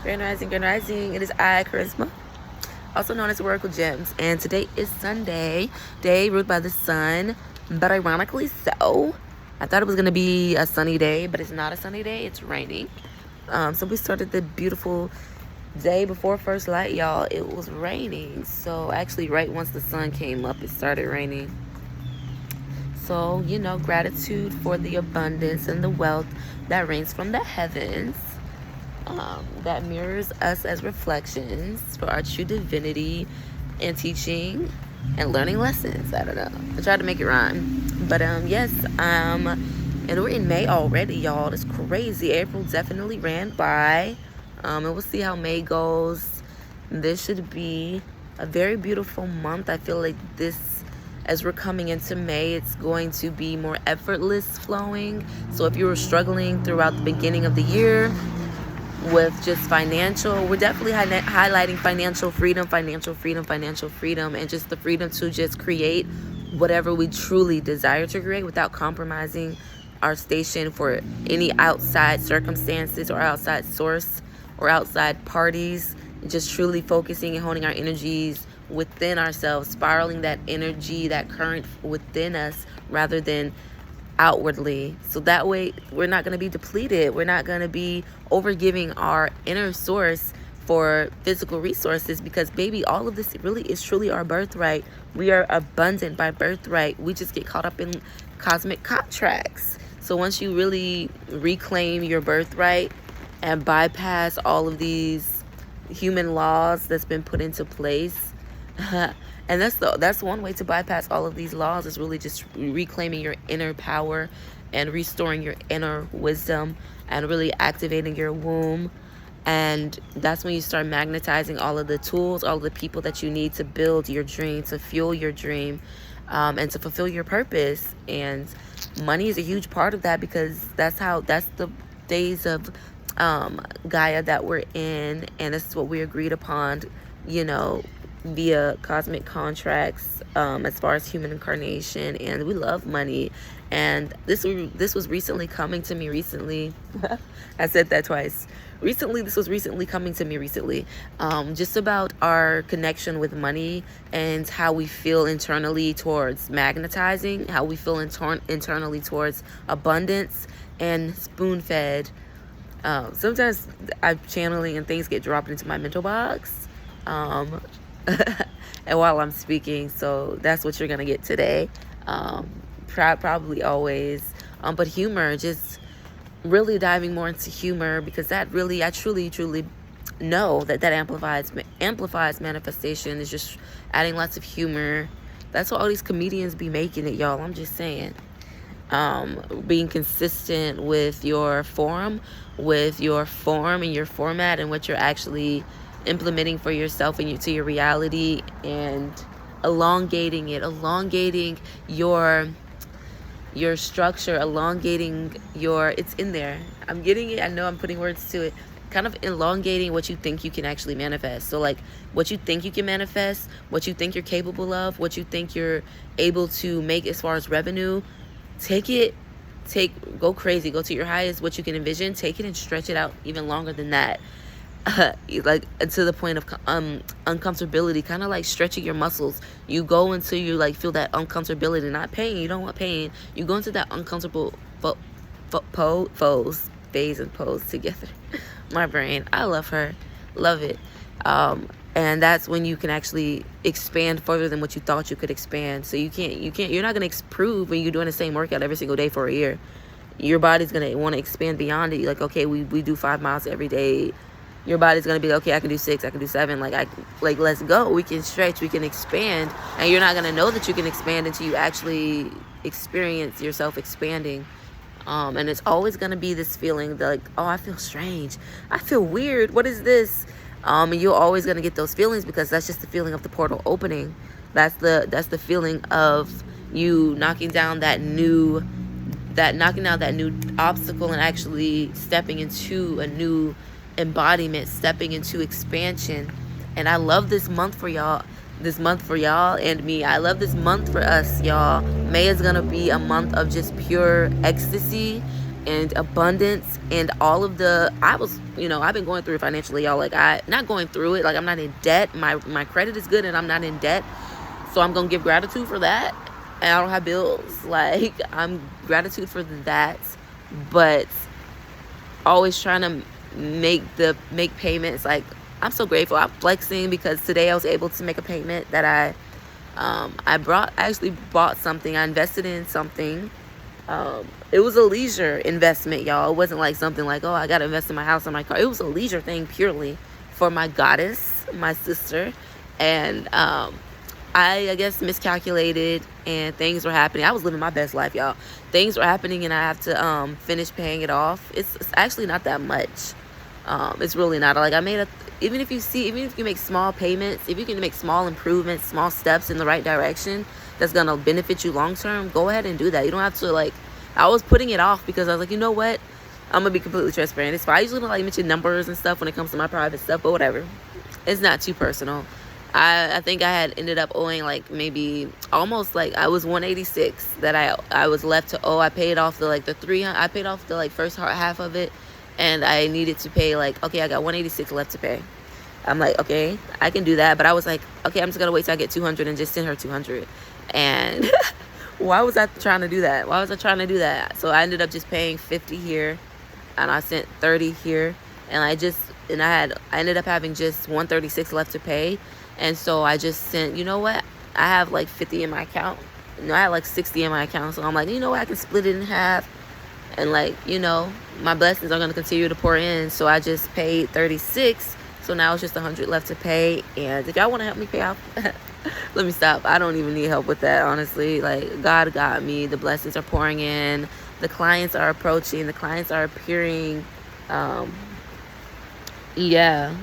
Grand Rising, Grand Rising. It is I, Charisma, also known as Oracle Gems. And today is Sunday, day ruled by the sun. But ironically so, I thought it was going to be a sunny day, but it's not a sunny day. It's raining. So we started the beautiful day before first light, y'all. It was raining. So actually, right once the sun came up, it started raining. So, gratitude for the abundance and the wealth that rains from the heavens. That mirrors us as reflections for our true divinity and teaching and learning lessons. I don't know. I tried to make it rhyme. But yes, and we're in May already, y'all. That's crazy. April definitely ran by. And we'll see how May goes. This should be a very beautiful month. I feel like as we're coming into May, it's going to be more effortless flowing. So if you were struggling throughout the beginning of the year with just financial, we're definitely highlighting financial freedom, and just the freedom to just create whatever we truly desire to create without compromising our station for any outside circumstances or outside source or outside parties. Just truly focusing and honing our energies within ourselves, spiraling that energy, that current within us rather than outwardly. So that way we're not going to be depleted. We're not going to be overgiving our inner source for physical resources, because baby, all of this really is truly our birthright. We are abundant by birthright. We just get caught up in cosmic contracts. So once you really reclaim your birthright and bypass all of these human laws that's been put into place, and that's one way to bypass all of these laws, is really just reclaiming your inner power and restoring your inner wisdom and really activating your womb. And that's when you start magnetizing all of the tools, all of the people that you need to build your dream, to fuel your dream, and to fulfill your purpose. And money is a huge part of that, because that's the days of Gaia that we're in, and this is what we agreed upon, via cosmic contracts, as far as human incarnation. And we love money, and this was recently coming to me recently. I said that twice. This was recently coming to me recently, just about our connection with money and how we feel internally towards magnetizing, how we feel internally towards abundance and spoon-fed. Sometimes I'm channeling and things get dropped into my mental box, and while I'm speaking, so that's what you're gonna get today. Probably always, but humor, just really diving more into humor, because that really, I truly know that amplifies manifestation. Is just adding lots of humor. That's what all these comedians be making it, y'all. I'm just saying. Being consistent with your form and your format, and what you're actually implementing for yourself and to your reality, and elongating your structure, it's in there. I'm getting it. I know I'm putting words to it. Kind of elongating what you think you can actually manifest. So like what you think you can manifest, what you think you're capable of, what you think you're able to make as far as revenue, go crazy, go to your highest, what you can envision, take it and stretch it out even longer than that. Like to the point of uncomfortability, kind of like stretching your muscles. You go until you like feel that uncomfortability, not pain. You don't want pain. You go into that uncomfortable phase and pose together. My brain, I love it. And that's when you can actually expand further than what you thought you could expand. So you're not going to improve when you're doing the same workout every single day for a year. Your body's going to want to expand beyond it. You're like, okay, we do 5 miles every day. Your body's going to be like, okay, I can do 6, I can do 7. Let's go. We can stretch, we can expand. And you're not going to know that you can expand until you actually experience yourself expanding. And it's always going to be this feeling that like, oh, I feel strange. I feel weird. What is this? And you're always going to get those feelings, because that's just the feeling of the portal opening. That's the feeling of you knocking down that new obstacle and actually stepping into a new embodiment, stepping into expansion. And I love this month for y'all and me. I love this month for us, y'all. May is gonna be a month of just pure ecstasy and abundance and all of the, I've been going through it financially, y'all. Like, not going through it, like I'm not in debt. My credit is good and I'm not in debt. So I'm going to give gratitude for that. And I don't have bills. Like, I'm gratitude for that. But always trying to make payments. Like, I'm so grateful. I'm flexing because today I was able to make a payment that I actually bought something. I invested in something. It was a leisure investment, y'all. It wasn't like something like, oh, I got to invest in my house or my car. It was a leisure thing purely for my goddess, my sister. And I guess miscalculated and things were happening. I was living my best life, y'all. Things were happening and I have to finish paying it off. It's actually not that much. It's really not. Like, even if you make small payments, if you can make small improvements, small steps in the right direction that's gonna benefit you long term, go ahead and do that. You don't have to, like, I was putting it off because I was like, you know what? I'm gonna be completely transparent. It's fine. I usually don't like mention numbers and stuff when it comes to my private stuff, but whatever. It's not too personal. I think I had ended up owing like maybe almost like I was 186 that I was left to owe. I paid off the 300. I paid off the like first half of it, and I needed to pay like, okay, I got 186 left to pay. I'm like, okay, I can do that. But I was like, okay, I'm just gonna wait till I get 200 and just send her 200. And why was I trying to do that? So I ended up just paying 50 here, and I sent 30 here, and I ended up having just 136 left to pay. And so I just sent, you know what? I have like 50 in my account. I had like 60 in my account. So I'm like, you know what? I can split it in half. And like, my blessings are going to continue to pour in. So I just paid 36. So now it's just 100 left to pay. And if y'all want to help me pay off, let me stop. I don't even need help with that, honestly. Like, God got me. The blessings are pouring in. The clients are approaching. The clients are appearing. Yeah.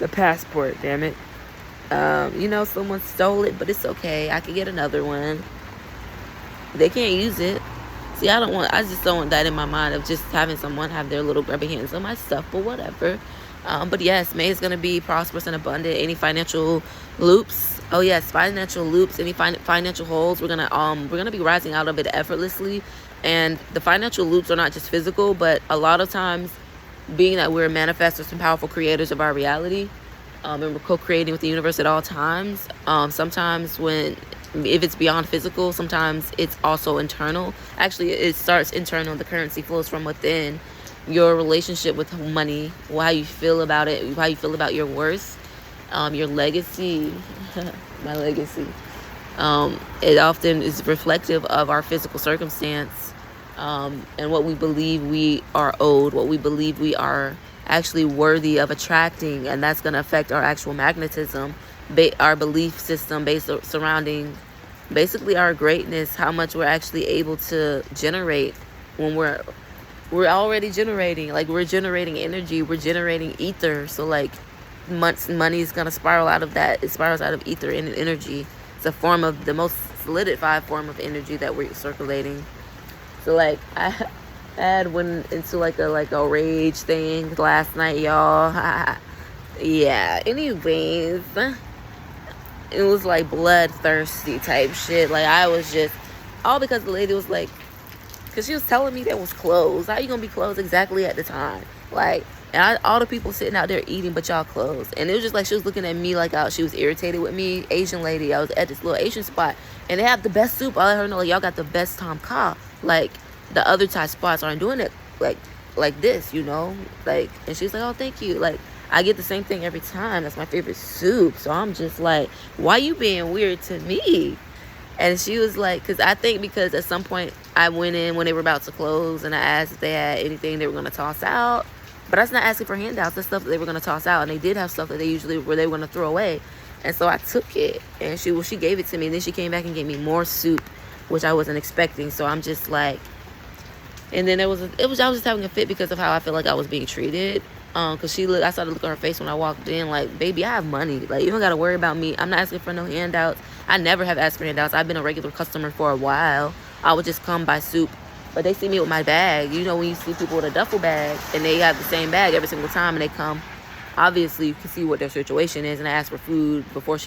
The passport, damn it. Someone stole it, but it's okay. I could get another one. They can't use it. See, I just don't want that in my mind of just having someone have their little grubby hands on my stuff, but whatever. But yes, May is going to be prosperous and abundant. Any financial loops? Oh yes, financial loops. Any financial holes? We're gonna be rising out of it effortlessly. And the financial loops are not just physical, but a lot of times, being that we're manifestors and powerful creators of our reality, and we're co-creating with the universe at all times. Sometimes if it's beyond physical, sometimes it's also internal. Actually, it starts internal. The currency flows from within. Your relationship with money, how you feel about it, how you feel about your worth, your legacy, my legacy. It often is reflective of our physical circumstance. And what we believe we are owed, what we believe we are actually worthy of attracting, and that's going to affect our actual magnetism, our belief system surrounding basically our greatness, how much we're actually able to generate when we're already generating. Like, we're generating energy, we're generating ether. So like, money is going to spiral out of that. It spirals out of ether and energy. It's a form of the most solidified form of energy that we're circulating. So like, I went into like a rage thing last night, y'all. Yeah. Anyways, it was like bloodthirsty type shit. Like, I was just all because the lady was like, because she was telling me that was closed. How you gonna be closed exactly at the time? Like, and all the people sitting out there eating, but y'all closed. And it was just like she was looking at me like she was irritated with me. Asian lady. I was at this little Asian spot, and they have the best soup. I let her know, like, y'all got the best tom kha. Like, the other Thai spots aren't doing it like this, like. And she's like, oh, thank you. Like, I get the same thing every time. That's my favorite soup. So I'm just like, why you being weird to me? And she was like, because at some point I went in when they were about to close, and I asked if they had anything they were going to toss out. But that's not asking for handouts. That's stuff that they were going to toss out. And they did have stuff that they were going to throw away. And so I took it, and she gave it to me. And then she came back and gave me more soup, which I wasn't expecting. So I'm just like, and then I was just having a fit because of how I feel like I was being treated. Because I started to look at her face when I walked in, like, baby, I have money. Like, you don't got to worry about me. I'm not asking for no handouts. I never have asked for handouts. I've been a regular customer for a while. I would just come buy soup. But they see me with my bag. When you see people with a duffel bag and they have the same bag every single time and they come, obviously you can see what their situation is, and I ask for food before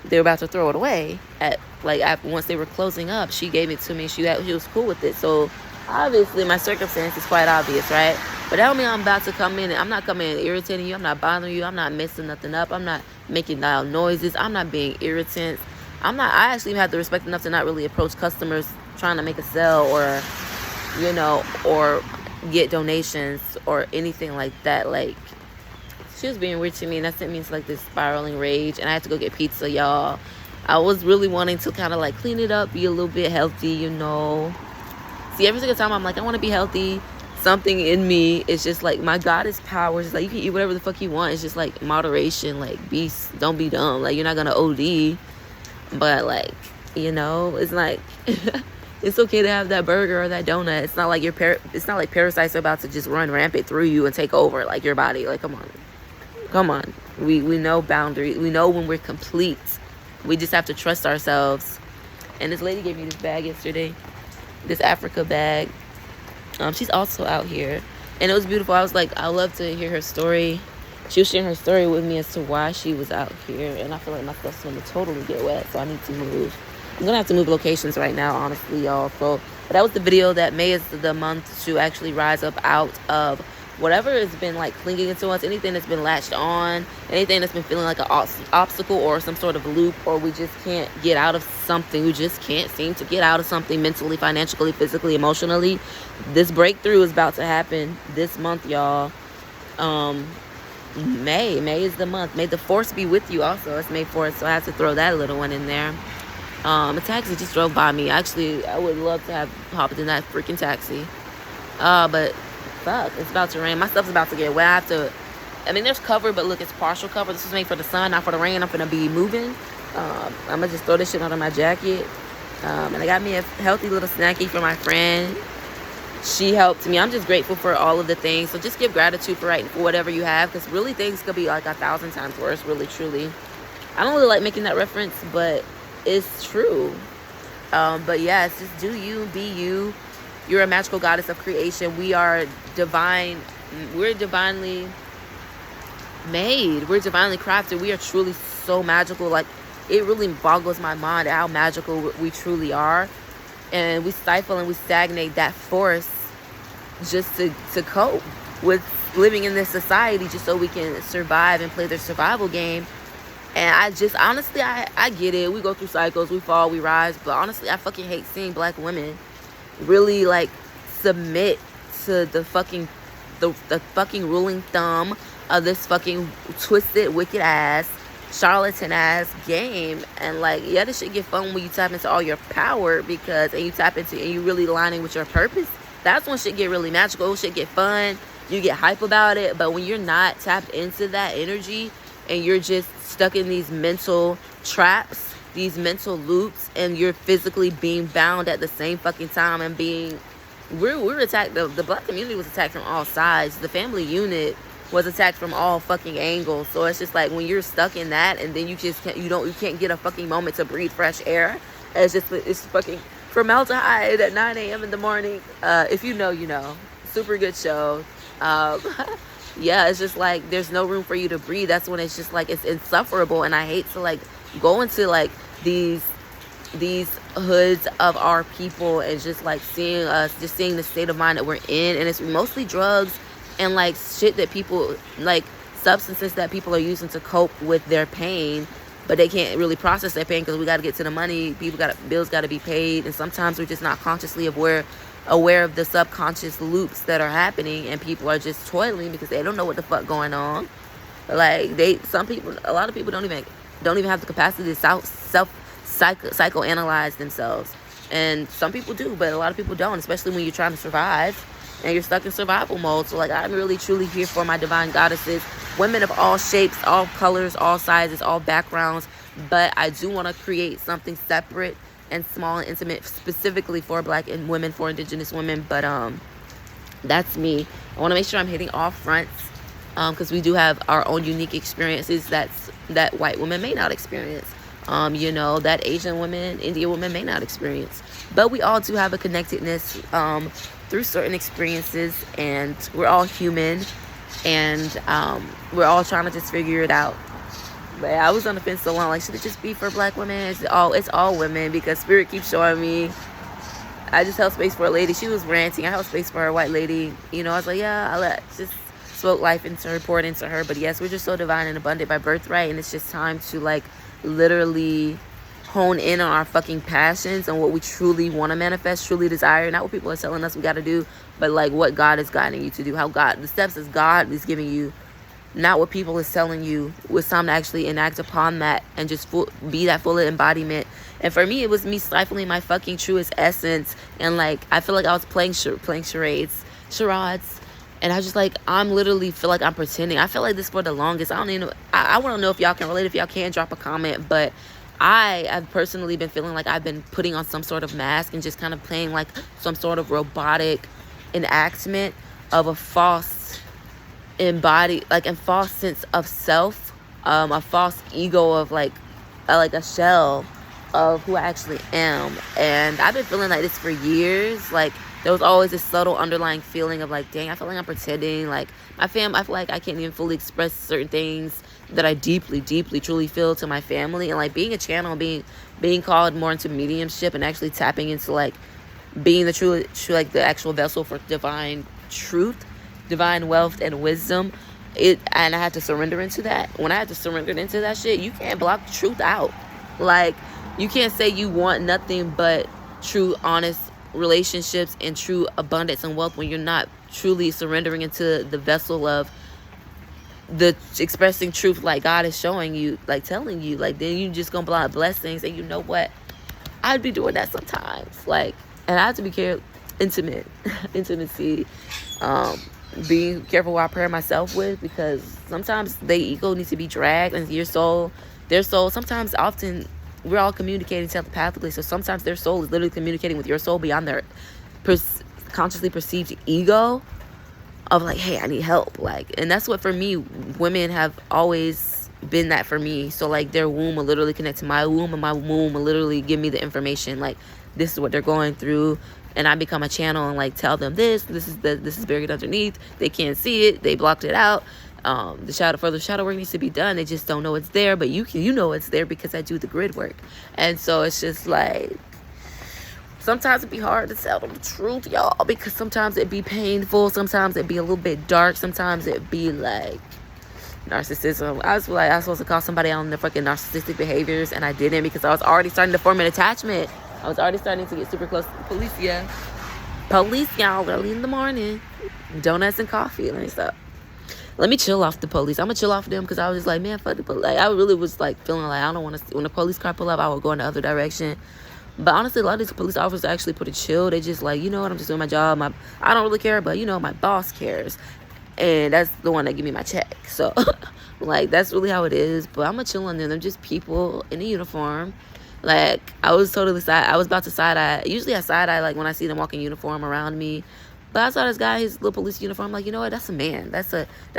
they're about to throw it away at Like, once they were closing up, she gave it to me. She was cool with it. So obviously my circumstance is quite obvious, right? But that don't mean I'm about to come in and I'm not coming in irritating you. I'm not bothering you. I'm not messing nothing up. I'm not making loud noises. I'm not being irritant. I actually have the respect enough to not really approach customers trying to make a sale or, you know, or get donations or anything like that. Like, she was being weird to me, and that sent me into like this spiraling rage, and I had to go get pizza, y'all. I was really wanting to kind of like clean it up, be a little bit healthy, you know. See, every single time I'm like, I want to be healthy, something in me is just like, my goddess power is like, you can eat whatever the fuck you want. It's just like moderation, like, don't be dumb. Like, you're not gonna OD, but like, you know, it's like it's okay to have that burger or that donut. It's not like it's not like parasites are about to just run rampant through you and take over like your body. Like, come on. We know boundaries. We know when we're complete. We just have to trust ourselves. And this lady gave me this bag yesterday, this Africa bag. She's also out here, and it was beautiful. I was like, I love to hear her story. She was sharing her story with me as to why she was out here, and I feel like my stuff's gonna totally get wet, so I need to move. I'm gonna have to move locations right now, honestly, y'all. So, but that was the video that May is the month to actually rise up out of whatever has been like clinging into us, anything that's been latched on, anything that's been feeling like an obstacle or some sort of loop, or we just can't get out of something. We just can't seem to get out of something mentally, financially, physically, emotionally. This breakthrough is about to happen this month, y'all. May is the month. May the force be with you also. It's May 4th, so I have to throw that little one in there. A taxi just drove by me. Actually, I would love to have hopped in that freaking taxi. But fuck, it's about to rain. My stuff's about to get wet. There's cover, but look, it's partial cover. This was made for the sun, not for the rain. I'm gonna be moving. I'm gonna just throw this shit under my jacket. And I got me a healthy little snacky for my friend. She helped me. I'm just grateful for all of the things. So just give gratitude for whatever you have, because really things could be like 1,000 times worse, really, truly. I don't really like making that reference, but it's true. But yes, just do you, be you. You're a magical goddess of creation. We are divine. We're divinely made. We're divinely crafted. We are truly so magical. Like, it really boggles my mind how magical we truly are. And we stifle and we stagnate that force just to cope with living in this society, just so we can survive and play their survival game. And I just, honestly, I get it. We go through cycles. We fall, we rise. But honestly, I fucking hate seeing black women really like submit to the fucking ruling thumb of this fucking twisted, wicked ass, charlatan ass game. And like, yeah, this shit get fun when you tap into all your power, and you really aligning with your purpose. That's when shit get really magical. Shit get fun. You get hype about it. But when you're not tapped into that energy and you're just stuck in these mental traps, these mental loops, and you're physically being bound at the same fucking time and we're attacked. The black community was attacked from all sides. The family unit was attacked from all fucking angles. So it's just like, when you're stuck in that, and then you can't get a fucking moment to breathe fresh air. It's fucking formaldehyde at 9 a.m. in the morning. If you know, you know. Super good show. Yeah, it's just like, there's no room for you to breathe. That's when it's just like, it's insufferable. And I hate to like go into like these hoods of our people and just like seeing the state of mind that we're in. And it's mostly drugs and like shit that people, like substances that people are using to cope with their pain, but they can't really process their pain because we got to get to the money. Bills got to be paid, and sometimes we're just not consciously aware of the subconscious loops that are happening, and people are just toiling because they don't know what the fuck going on. Like, a lot of people don't even have the capacity to psychoanalyze themselves, and some people do, but a lot of people don't, especially when you're trying to survive and you're stuck in survival mode. So like, I'm really truly here for my divine goddesses, women of all shapes, all colors, all sizes, all backgrounds. But I do want to create something separate and small and intimate specifically for black and women, for indigenous women. But that's me. I want to make sure I'm hitting all fronts, because we do have our own unique experiences that white women may not experience, that Asian women, Indian women may not experience. But we all do have a connectedness through certain experiences, and we're all human, and we're all trying to just figure it out. But I was on the fence so long, like, should it just be for black women? It's all women, because Spirit keeps showing me. I just held space for a lady. She was ranting. I held space for a white lady. You know, I was like, yeah, just spoke life into her, poured into her. But yes, we're just so divine and abundant by birthright, and it's just time to, like, literally hone in on our fucking passions and what we truly want to manifest, truly desire. Not what people are telling us we got to do, but like what God is guiding you to do. The steps as God is giving you, not what people is telling you. It's time to actually enact upon that and just be that full embodiment. And for me, it was me stifling my fucking truest essence. And like, I feel like I was playing charades. And I was just like, I'm literally feel like I'm pretending. I feel like this for the longest. I don't even know. I want to know if y'all can relate. If y'all can, drop a comment. But I have personally been feeling like I've been putting on some sort of mask and just kind of playing like some sort of robotic enactment of a false false sense of self, a false ego of like a shell of who I actually am. And I've been feeling like this for years. Like, there was always this subtle underlying feeling of like, dang, I feel like I'm pretending. Like, I feel like I can't even fully express certain things that I deeply, deeply, truly feel to my family. And like, being a channel, being called more into mediumship and actually tapping into like being the true like the actual vessel for divine truth, divine wealth and wisdom. And I had to surrender into that. When I had to surrender into that shit, you can't block the truth out. Like, you can't say you want nothing but true, honest relationships and true abundance and wealth when you're not truly surrendering into the vessel of the expressing truth, like God is showing you, like telling you. Like, then you just gonna block blessings. And you know what, I'd be doing that sometimes. Like, and I have to be careful. Intimacy, being careful what I pair myself with, because sometimes their ego needs to be dragged, and their soul, sometimes, often, we're all communicating telepathically. So sometimes their soul is literally communicating with your soul beyond their consciously perceived ego of like, hey, I need help. Like, and that's what, for me, women have always been that for me. So like, their womb will literally connect to my womb, and my womb will literally give me the information. Like, this is what they're going through, and I become a channel and like tell them this is buried underneath. They can't see it. They blocked it out. The shadow work needs to be done. They just don't know it's there, but you know it's there because I do the grid work. And so it's just like, sometimes it'd be hard to tell them the truth, y'all, because sometimes it'd be painful, sometimes it'd be a little bit dark, sometimes it'd be like narcissism. I was like, I was supposed to call somebody out on their fucking narcissistic behaviors, and I didn't, because I was already starting to form an attachment. I was already starting to get super close to the police, y'all, early in the morning. Donuts and coffee. Let me chill off the police. I'm gonna chill off them, because I was just like, man, fuck the police. Like, I really was like feeling like I don't want to. When the police car pull up, I would go in the other direction. But honestly, a lot of these police officers are actually pretty chill. They just like, you know what, I'm just doing my job. I don't really care, but you know, my boss cares, and that's the one that give me my check. So, like, that's really how it is. But I'm gonna chill on them. They're just people in a uniform. Like, I was about to side eye. Usually I side eye like when I see them walking uniform around me. But I saw this guy, his little police uniform. I'm like, you know what? That's a man. That's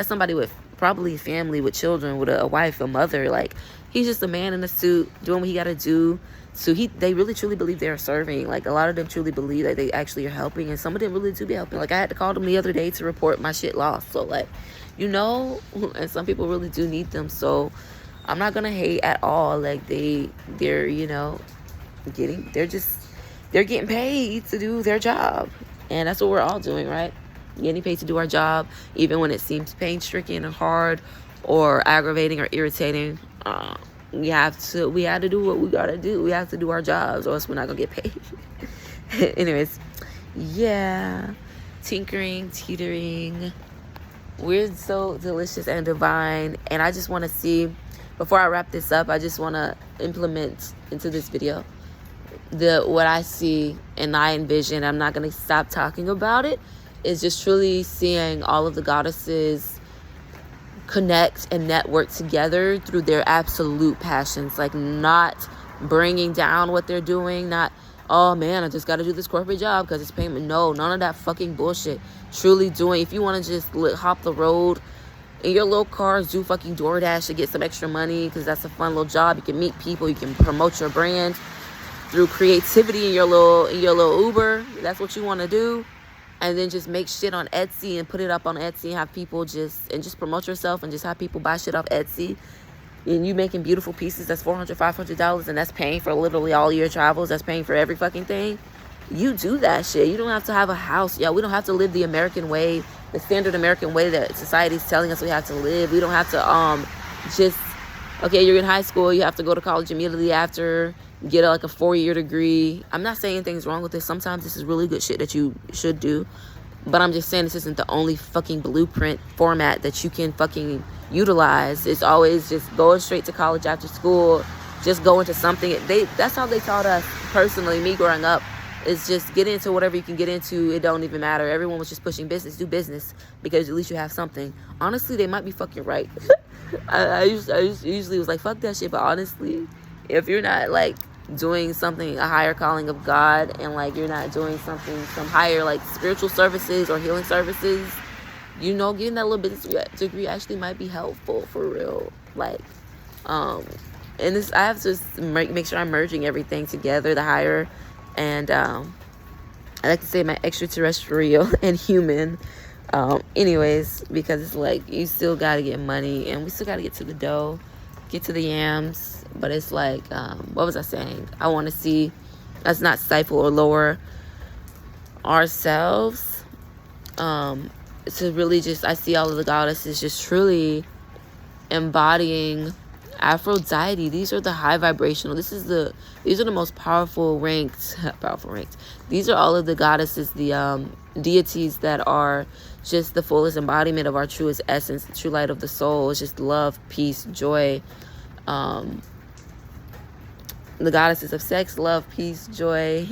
somebody with probably a family, with children, with a wife, a mother. Like, he's just a man in a suit doing what he got to do. So they really truly believe they're serving. Like, a lot of them truly believe that they actually are helping, and some of them really do be helping. Like, I had to call them the other day to report my shit lost. So like, you know, and some people really do need them. So I'm not gonna hate at all. Like, they're you know, they're getting paid to do their job. And that's what we're all doing, right? Getting paid to do our job, even when it seems pain-stricken and hard or aggravating or irritating. We have to do what we gotta do. We have to do our jobs, or else we're not gonna get paid. Anyways, yeah. Tinkering, teetering. We're so delicious and divine. And I just want to see, before I wrap this up, I just want to implement into this video what I see and I envision. I'm not going to stop talking about it. Is just truly seeing all of the goddesses connect and network together through their absolute passions. Like, not bringing down what they're doing. Not, oh man, I just got to do this corporate job because it's payment. No, none of that fucking bullshit. Truly doing, if you want to just hop the road in your little cars, do fucking DoorDash to get some extra money, because that's a fun little job. You can meet people, you can promote your brand through creativity in your little Uber. That's what you want to do. And then just make shit on Etsy and put it up on Etsy and have people just promote yourself and just have people buy shit off Etsy. and you making beautiful pieces that's $400, $500, and that's paying for literally all your travels, that's paying for every fucking thing, you do that shit. You don't have to have a house. Yeah, we don't have to live the American way, the standard American way that society's telling us we have to live. We don't have to just, okay, you're in high school, you have to go to college immediately after, get like a 4-year degree. I'm not saying anything's wrong with this. Sometimes this is really good shit that you should do, but I'm just saying this isn't the only fucking blueprint format that you can fucking utilize. It's always just going straight to college after school, just go into something. That's how they taught us, personally, me growing up, is just get into whatever you can get into. It don't even matter. Everyone was just pushing business. Do business, because at least you have something. Honestly, they might be fucking right. I usually was like, fuck that shit. But honestly, if you're not like doing something, a higher calling of God, and like you're not doing something, some higher like spiritual services or healing services, you know, getting that little business degree actually might be helpful for real. Like, and this, I have to just make sure I'm merging everything together, the higher, and I like to say my extraterrestrial and human, anyways, because it's like you still got to get money, and we still got to get to the dough, get to the yams. But it's like, what was I saying? I want to see us not stifle or lower ourselves, to really just, I see all of the goddesses just truly embodying Aphrodite. These are the high vibrational. These are the most powerful ranked. These are all of the goddesses, the deities that are just the fullest embodiment of our truest essence, the true light of the soul. It's just love, peace, joy. The goddesses of sex, love, peace, joy,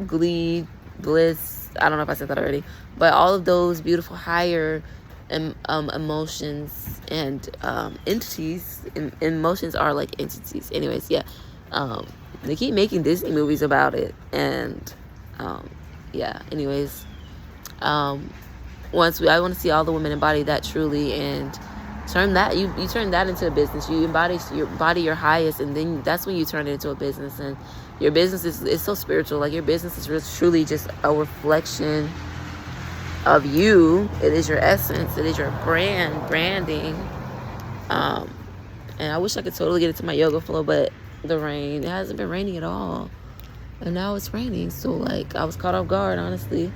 glee, bliss. I don't know if I said that already, but all of those beautiful higher emotions and entities. Emotions are like entities. Anyways, yeah. They keep making Disney movies about it, and yeah. Anyways, I want to see all the women embody that truly, and turn that, you turn that into a business. You embody your highest, and then that's when you turn it into a business. And your business is so spiritual. Like, your business is truly just a reflection of you. It is your essence. It is your branding. And I wish I could totally get into my yoga flow, but the rain, it hasn't been raining at all, and now it's raining. So like, I was caught off guard, honestly.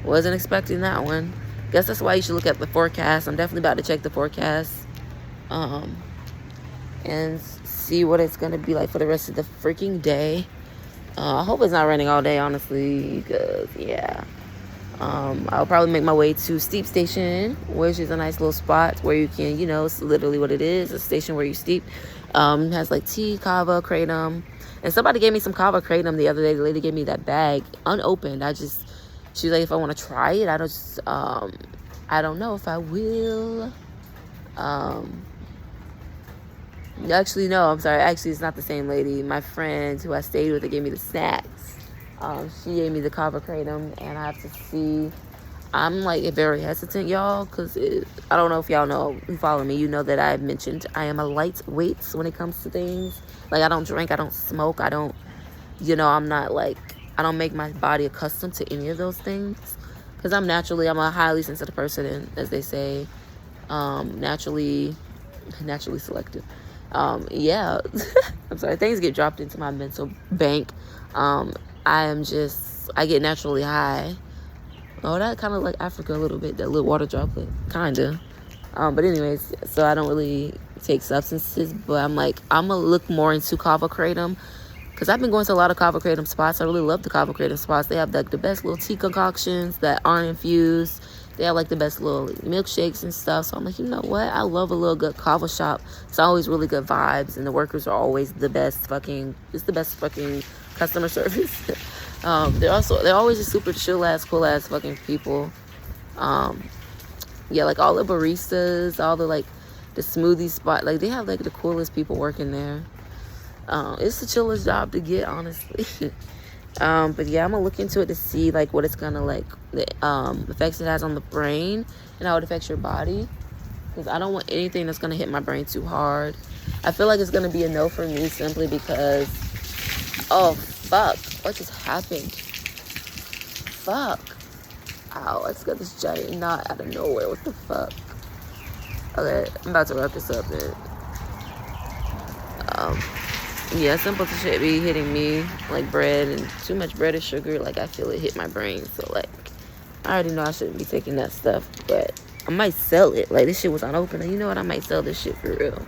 Wasn't expecting that one. Guess that's why you should look at the forecast. I'm definitely about to check the forecast, and see what it's gonna be like for the rest of the freaking day. I hope it's not raining all day, honestly, because yeah. I'll probably make my way to Steep Station, which is a nice little spot where you can, you know, it's literally what it is, a station where you steep. It has like tea, kava, kratom. And somebody gave me some kava kratom the other day. The lady gave me that bag unopened. She was like, if I want to try it, I don't know if I will. Actually, no, I'm sorry. Actually, it's not the same lady. My friend who I stayed with, that gave me the snacks. She gave me the kava kratom, and I have to see. I'm like very hesitant, y'all, because I don't know if y'all know, who follow me, you know that I've mentioned I am a lightweight when it comes to things. Like, I don't drink, I don't smoke, I don't, you know, I'm not like, I don't make my body accustomed to any of those things, because I'm a highly sensitive person, and as they say, naturally selective. Yeah. I'm sorry, things get dropped into my mental bank. I get naturally high. Oh, that kind of like Africa a little bit, that little water droplet, kind of. But anyways, so I don't really take substances, but I'm gonna look more into kava kratom, because I've been going to a lot of kava kratom spots. I really love the kava kratom spots. They have like the best little tea concoctions that aren't infused. They have like the best little milkshakes and stuff. So I'm like, you know what? I love a little good kava shop. It's always really good vibes, and the workers are always the best fucking customer service. They're always just super chill ass, cool ass fucking people. Yeah, like all the baristas, all the like the smoothie spot, like they have like the coolest people working there. It's the chillest job to get, honestly. But yeah, I'm gonna look into it to see like what it's gonna like, the effects it has on the brain and how it affects your body, because I don't want anything that's gonna hit my brain too hard. I feel like it's gonna be a no for me, simply because, oh fuck, what just happened? Fuck. Ow, I just got this giant knot out of nowhere. What the fuck? Okay, I'm about to wrap this up then. Yeah, simple shit be hitting me like bread, and too much bread and sugar, like I feel it hit my brain. So like I already know I shouldn't be taking that stuff, but I might sell it. Like this shit was unopened, and you know what, I might sell this shit for real.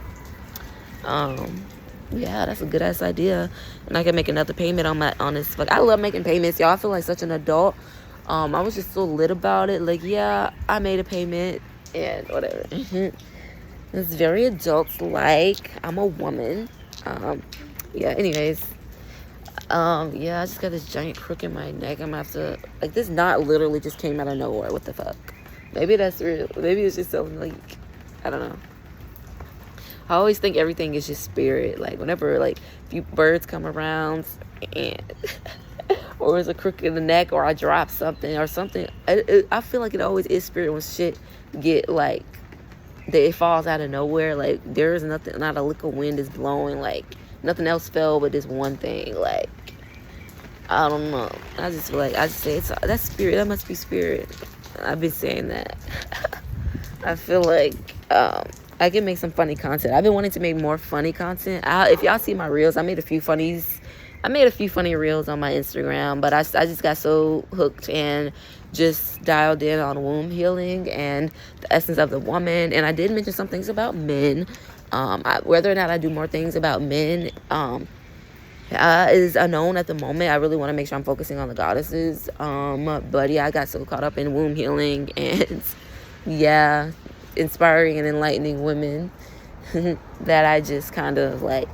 Yeah, that's a good ass idea, and I can make another payment on this. Like I love making payments, y'all. I feel like such an adult. I was just so lit about it. Like, yeah, I made a payment and whatever. It's very adult-like. I'm a woman. Yeah, anyways. Yeah, I just got this giant crook in my neck. I'm gonna have to, like, this knot literally just came out of nowhere. What the fuck? Maybe that's real. Maybe it's just something, like, I don't know. I always think everything is just spirit. Like, whenever, like, few birds come around and... or it's a crook in the neck, or I drop something or something. I feel like it always is spirit when shit get, like, it falls out of nowhere. Like, there is nothing, not a lick of wind is blowing. Like, nothing else fell but this one thing. Like, I don't know. I just feel like, I just say, that's spirit. That must be spirit. I've been saying that. I feel like, I can make some funny content. I've been wanting to make more funny content. If y'all see my reels, I made a few funny reels on my Instagram, but I just got so hooked and just dialed in on womb healing and the essence of the woman. And I did mention some things about men. Whether or not I do more things about men is unknown at the moment. I really want to make sure I'm focusing on the goddesses. But yeah, I got so caught up in womb healing and yeah, inspiring and enlightening women that I just kind of like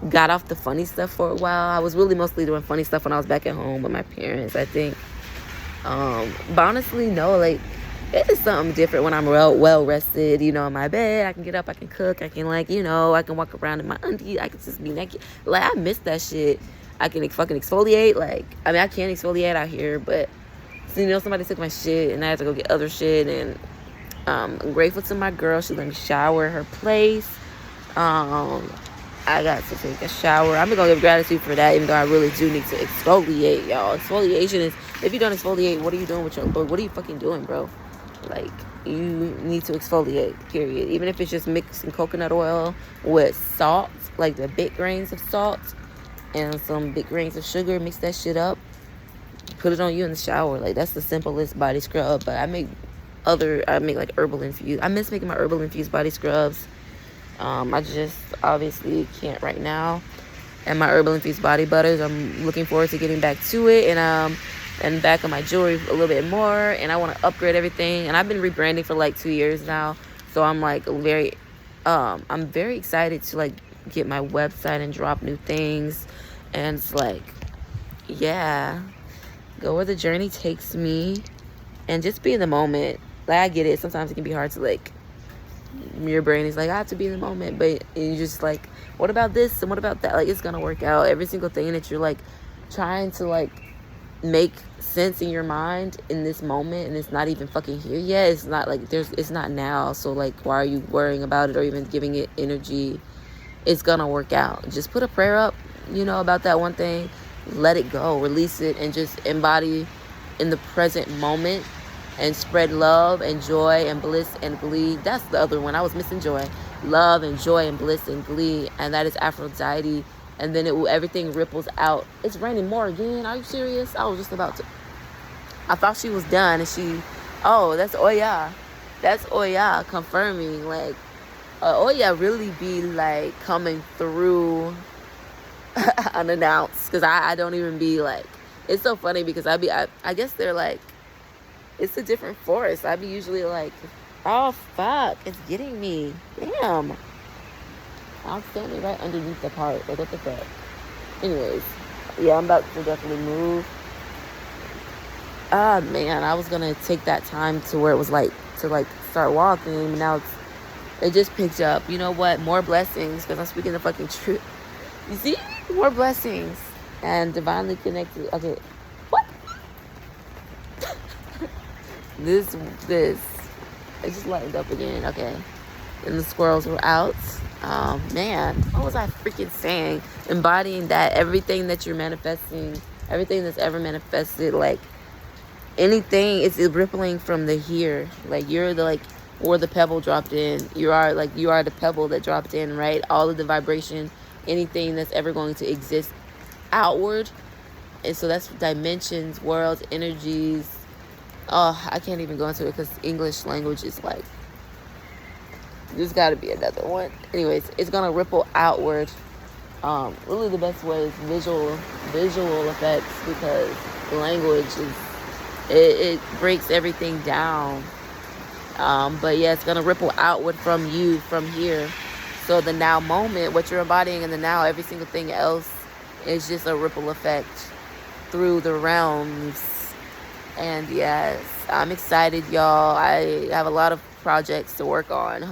got off the funny stuff for a while. I was really mostly doing funny stuff when I was back at home with my parents, I think. But honestly, no, like, it is something different when I'm well rested, you know, in my bed. I can get up, I can cook, I can, like, you know, I can walk around in my undies, I can just be naked. Like, I miss that shit. I can fucking exfoliate. Like, I mean, I can't exfoliate out here, but, so, you know, somebody took my shit, and I had to go get other shit, and I'm grateful to my girl. She let me shower her place. I got to take a shower. I'm gonna give gratitude for that, even though I really do need to exfoliate, y'all. Exfoliation is, if you don't exfoliate, what are you doing with your, what are you fucking doing, bro? Like, you need to exfoliate, period. Even if it's just mixing coconut oil with salt, like the big grains of salt and some big grains of sugar, mix that shit up, put it on you in the shower. Like, that's the simplest body scrub. But I make like herbal infused. I miss making my herbal infused body scrubs. I just obviously can't right now. And my herbal infused body butters, I'm looking forward to getting back to it, and back on my jewelry a little bit more. And I want to upgrade everything. And I've been rebranding for like 2 years now, so I'm like I'm very excited to like get my website and drop new things. And it's like, yeah, go where the journey takes me, and just be in the moment. Like, I get it. Sometimes it can be hard to, like, your brain is like, I have to be in the moment, but you just like, what about this and what about that? Like, it's gonna work out. Every single thing that you're like trying to like make sense in your mind in this moment, and it's not even fucking here yet. It's not like it's not now. So like, why are you worrying about it or even giving it energy? It's gonna work out. Just put a prayer up, you know, about that one thing. Let it go, release it, and just embody in the present moment. And spread love and joy and bliss and glee. That's the other one. I was missing joy. Love and joy and bliss and glee. And that is Aphrodite. And then everything ripples out. It's raining more again. Are you serious? I was just about to. I thought she was done. And that's Oya. That's Oya confirming. Like, Oya really be like coming through unannounced. Because I don't even be like. It's so funny because I guess they're like. It's a different forest. I'd be usually like, oh, fuck. It's getting me. Damn. I'm standing right underneath the part. Like, what the fuck? Anyways. Yeah, I'm about to definitely move. Ah, man. I was going to take that time to where it was like, to like start walking. And now it just picked up. You know what? More blessings. Because I'm speaking the fucking truth. You see? More blessings. And divinely connected. Okay. What? This, it just lightened up again. Okay. And the squirrels were out. Man, what was I freaking saying? Embodying that, everything that you're manifesting, everything that's ever manifested, like, anything, it's rippling from the here. Like, you're the, like, or the pebble dropped in. You are the pebble that dropped in, right? All of the vibration, anything that's ever going to exist outward. And so that's dimensions, worlds, energies. Oh, I can't even go into it because English language is like, there's got to be another one. Anyways, it's going to ripple outward. Really the best way is visual effects, because language is, it breaks everything down. But yeah, it's going to ripple outward from you, from here. So the now moment, what you're embodying in the now, every single thing else is just a ripple effect through the realms. And yes, I'm excited, y'all. I have a lot of projects to work on.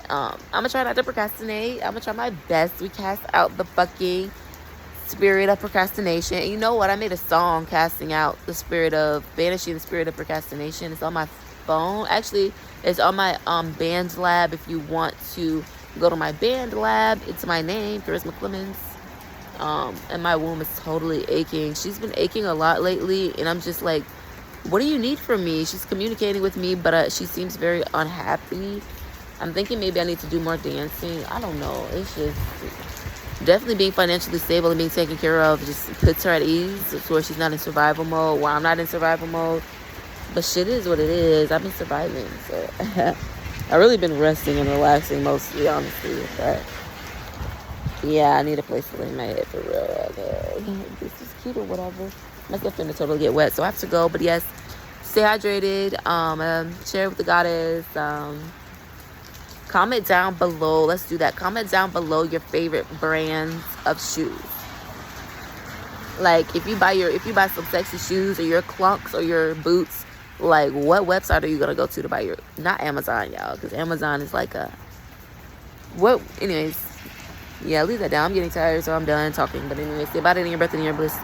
I'm gonna try not to procrastinate. I'm gonna try my best. We cast out the fucking spirit of procrastination. And you know what? I made a song casting out the spirit of, banishing the spirit of procrastination. It's on my phone. Actually, it's on my band lab. If you want to go to my band lab, it's my name, Charisma Clemens. And my womb is totally aching. She's been aching a lot lately, and I'm just like, what do you need from me? She's communicating with me, but she seems very unhappy. I'm thinking maybe I need to do more dancing. I don't know. It's just definitely being financially stable and being taken care of just puts her at ease. It's where she's not in survival mode, while I'm not in survival mode. But shit is what it is. I've been surviving, so I've really been resting and relaxing mostly, honestly. But yeah, I need a place to lay my head for real. Okay. This is cute or whatever. My stuff finna totally get wet, so I have to go. But yes, stay hydrated. Share with the goddess. Comment down below. Let's do that. Comment down below your favorite brands of shoes. Like if you buy some sexy shoes or your clunks or your boots, like what website are you gonna go to buy your? Not Amazon, y'all, because Amazon is like a what? Anyways, yeah, leave that down. I'm getting tired, so I'm done talking. But anyways, stay about it in your breath and in your bliss.